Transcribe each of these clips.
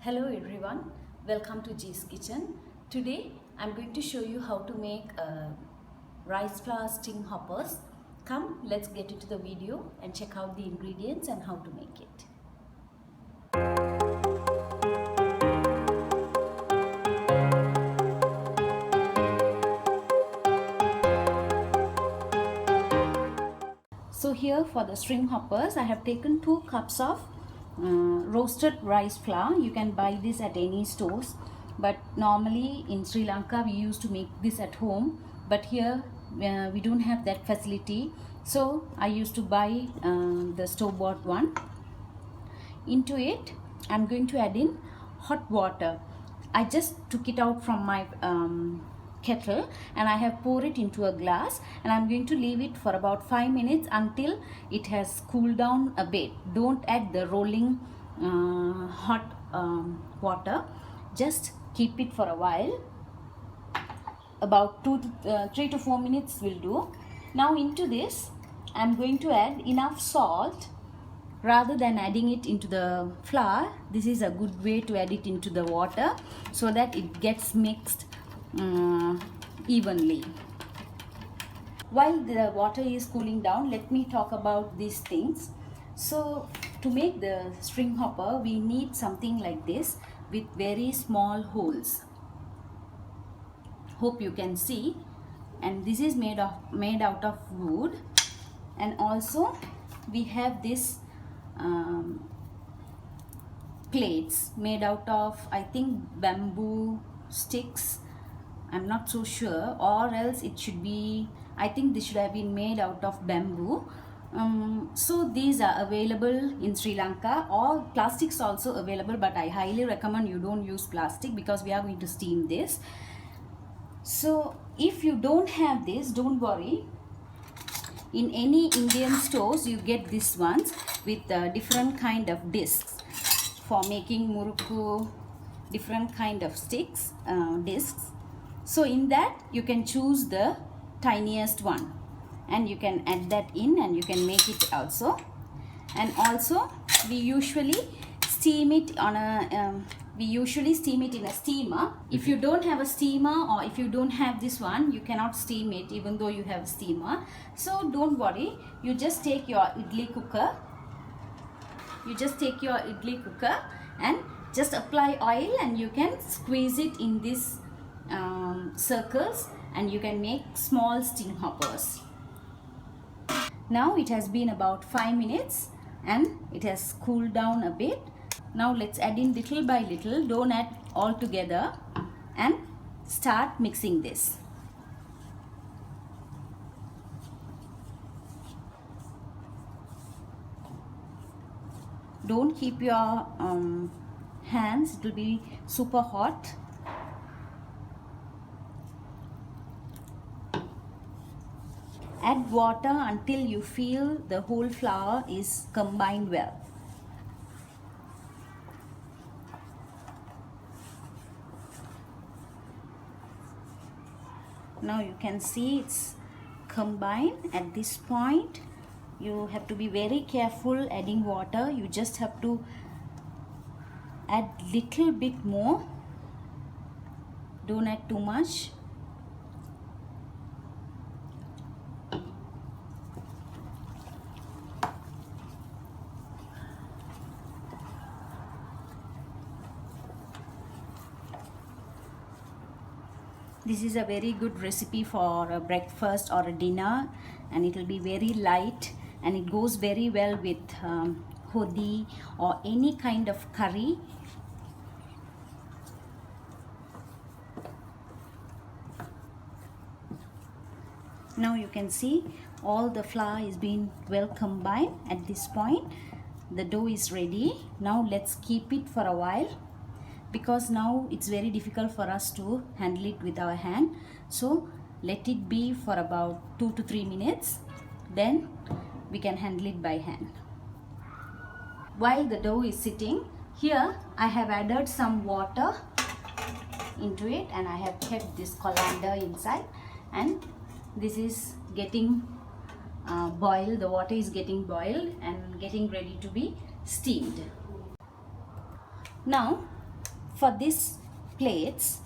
Hello everyone, welcome to G's Kitchen. Today I'm going to show you how to make rice flour sting hoppers. Come, let's get into the video and check out the ingredients and how to make it. So here for the string hoppers I have taken 2 cups of roasted rice flour. You can buy this at any stores, but normally in Sri Lanka we used to make this at home, but here we don't have that facility, so I used to buy the store-bought one. Into it I'm going to add in hot water. I just took it out from my kettle and I have poured it into a glass, and I'm going to leave it for about 5 minutes until it has cooled down a bit. Don't add the rolling hot water, just keep it for a while. About 3 to 4 minutes will do. Now into this I'm going to add enough salt. Rather than adding it into the flour, this is a good way to add it into the water so that it gets mixed evenly. While the water is cooling down, let me talk about these things. So to make the string hopper we need something like this with very small holes. Hope you can see. And this is made out of wood, and also we have this plates made out of, I think, bamboo sticks. I'm not so sure, or else it should be, I think this should have been made out of bamboo. So these are available in Sri Lanka, or plastics also available, but I highly recommend you don't use plastic because we are going to steam this. So if you don't have this, don't worry. In any Indian stores you get these ones with different kind of discs for making murukku, different kind of sticks, discs. So in that you can choose the tiniest one and you can add that in and you can make it also. And also we usually steam it on a in a steamer. If you don't have a steamer, or if you don't have this one, you cannot steam it even though you have a steamer. So don't worry, you just take your idli cooker. And just apply oil, and you can squeeze it in these circles, and you can make small sting hoppers. Now it has been about 5 minutes and it has cooled down a bit. Now let's add in little by little, don't add all together, and start mixing this. Don't keep your hands, it will be super hot. Add water until you feel the whole flour is combined well. Now you can see it's combined. At this point you have to be very careful adding water. You just have to add little bit more, don't add too much. This is a very good recipe for a breakfast or a dinner, and it will be very light, and it goes very well with hodi or any kind of curry. Now you can see all the flour is being well combined. At this point the dough is ready. Now let's keep it for a while, because now it's very difficult for us to handle it with our hand. So let it be for about 2 to 3 minutes, then we can handle it by hand. While the dough is sitting, here I have added some water into it, and I have kept this colander inside, and this is getting boiled. The water is getting boiled and getting ready to be steamed. Now For this plates,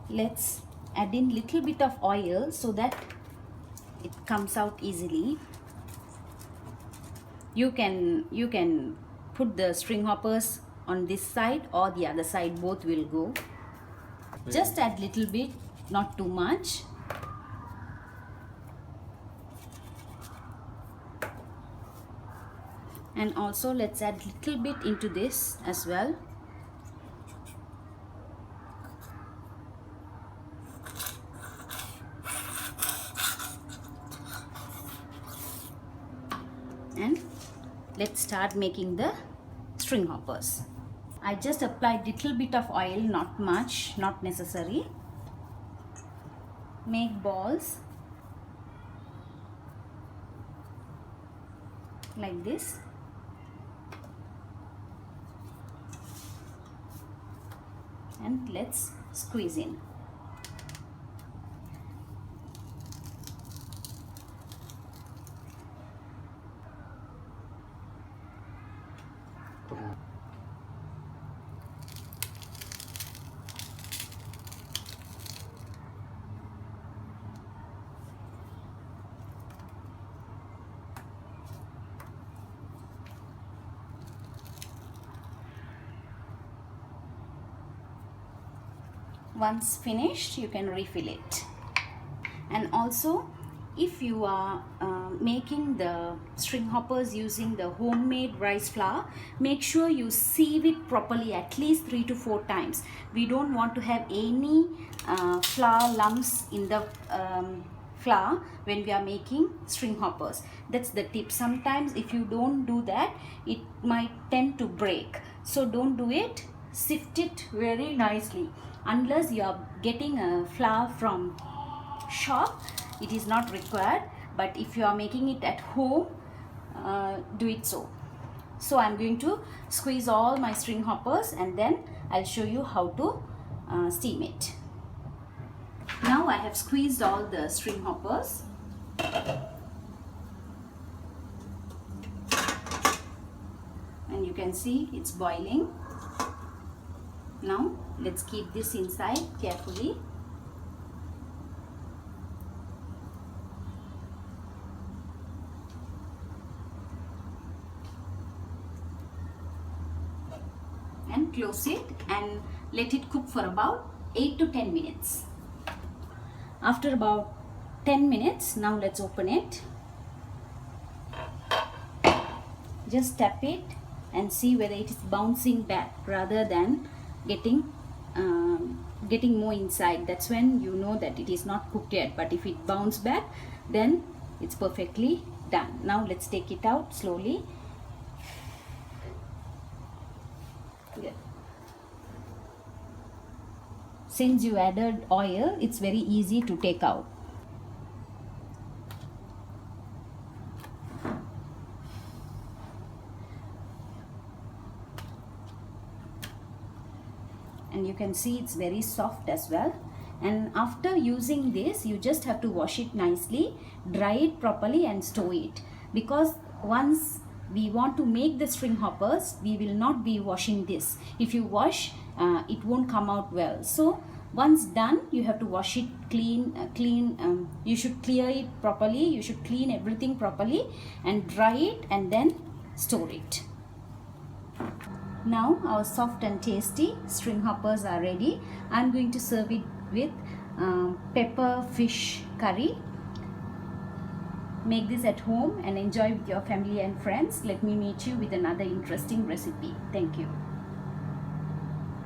let's add in little bit of oil so that it comes out easily. You can put the string hoppers on this side or the other side, both will go. Just add little bit, not too much. And also let's add little bit into this as well. And let's start making the string hoppers. I just applied little bit of oil, not much, not necessary. Make balls like this. And let's squeeze in. Once finished, you can refill it. And also, if you are making the string hoppers using the homemade rice flour, make sure you sieve it properly at least 3 to 4 times. We don't want to have any flour lumps in the flour when we are making string hoppers. That's the tip. Sometimes if you don't do that, it might tend to break. So don't do it. Sift it very nicely. Unless you are getting a flour from shop, it is not required, but if you are making it at home, do it so. So I'm going to squeeze all my string hoppers and then I'll show you how to steam it. Now I have squeezed all the string hoppers. And you can see it's boiling. Now let's keep this inside carefully. And close it and let it cook for about 8 to 10 minutes. After about 10 minutes, now let's open it. Just tap it and see whether it is bouncing back rather than getting more inside. That's when you know that it is not cooked yet. But if it bounces back, then it's perfectly done. Now let's take it out slowly. Good. Since you added oil, it's very easy to take out. And you can see it's very soft as well. And after using this, you just have to wash it nicely, dry it properly and store it, because once we want to make the string hoppers, we will not be washing this. If you wash, it won't come out well. So once done, you have to wash it clean. You should clear it properly, you should clean everything properly and dry it and then store it. Now our soft and tasty string hoppers are ready. I'm going to serve it with pepper fish curry. Make this at home and enjoy with your family and friends. Let me meet you with another interesting recipe. Thank you.